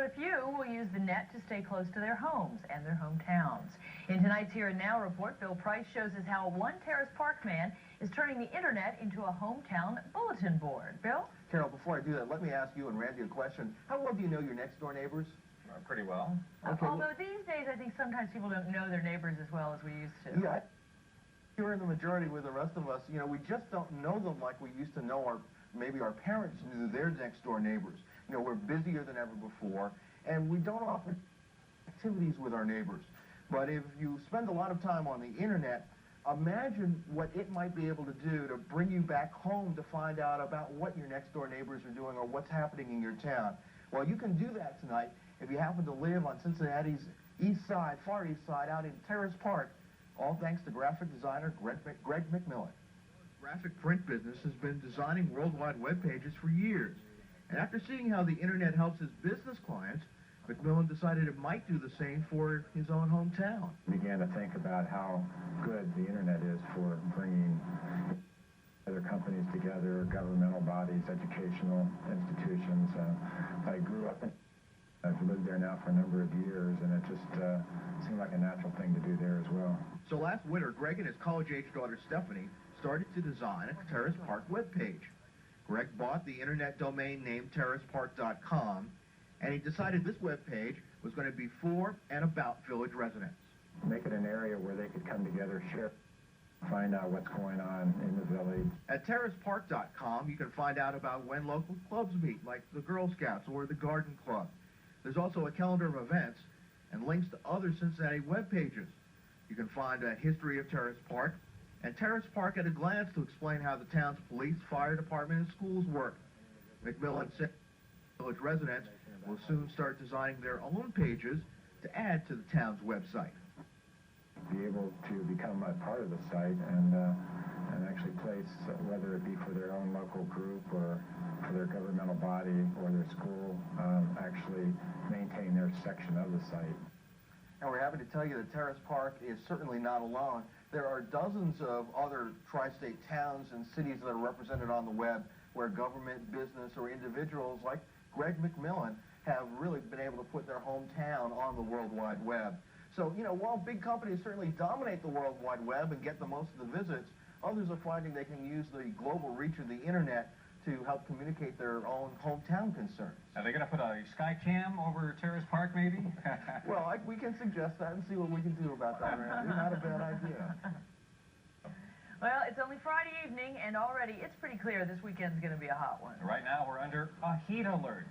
a few will use the net to stay close to their homes and their hometowns. In tonight's Here and Now report, Bill Price shows us how one Terrace Park man is turning the internet into a hometown bulletin board. Bill? Carol, before I do that, let me ask you and Randy a question. How well do you know your next door neighbors? Pretty well. Okay. Although these days, I think sometimes people don't know their neighbors as well as we used to. Yeah, you're in the majority with the rest of us. You know, we just don't know them like we used to know maybe our parents knew their next door neighbors. You know, we're busier than ever before, and we don't offer activities with our neighbors. But if you spend a lot of time on the internet, imagine what it might be able to do to bring you back home to find out about what your next door neighbors are doing or what's happening in your town. Well, you can do that tonight if you happen to live on Cincinnati's east side, far east side, out in Terrace Park, all thanks to graphic designer Greg McMillan. Graphic print business has been designing worldwide web pages for years. And after seeing how the internet helps his business clients, McMillan decided it might do the same for his own hometown. Began to think about how good the internet is for bringing other companies together, governmental bodies, educational institutions. I grew up in I've lived there now for a number of years, and it just seemed like a natural thing to do there as well. So last winter, Greg and his college-age daughter Stephanie started to design a Terrace Park webpage. Greg bought the internet domain name terracepark.com, and he decided this webpage was going to be for and about village residents. Make it an area where they could come together, share, find out what's going on in the village. At terracepark.com, you can find out about when local clubs meet, like the Girl Scouts or the Garden Club. There's also a calendar of events and links to other Cincinnati web pages. You can find a history of Terrace Park and Terrace Park at a glance to explain how the town's police, fire department, and schools work. McMillan said village residents will soon start designing their own pages to add to the town's website. Be able to become a part of the site and actually place, whether it be for their own local group or for their governmental body or their school, actually maintain their section of the site. And we're happy to tell you that Terrace Park is certainly not alone. There are dozens of other tri-state towns and cities that are represented on the web where government, business, or individuals like Greg McMillan have really been able to put their hometown on the World Wide Web. So, you know, while big companies certainly dominate the World Wide Web and get the most of the visits, others are finding they can use the global reach of the internet to help communicate their own hometown concerns. Are they going to put a Skycam over Terrace Park, maybe? Well, we can suggest that and see what we can do about that, Randy. Not a bad idea. Well, it's only Friday evening, and already it's pretty clear this weekend's going to be a hot one. Right now, we're under a heat alert.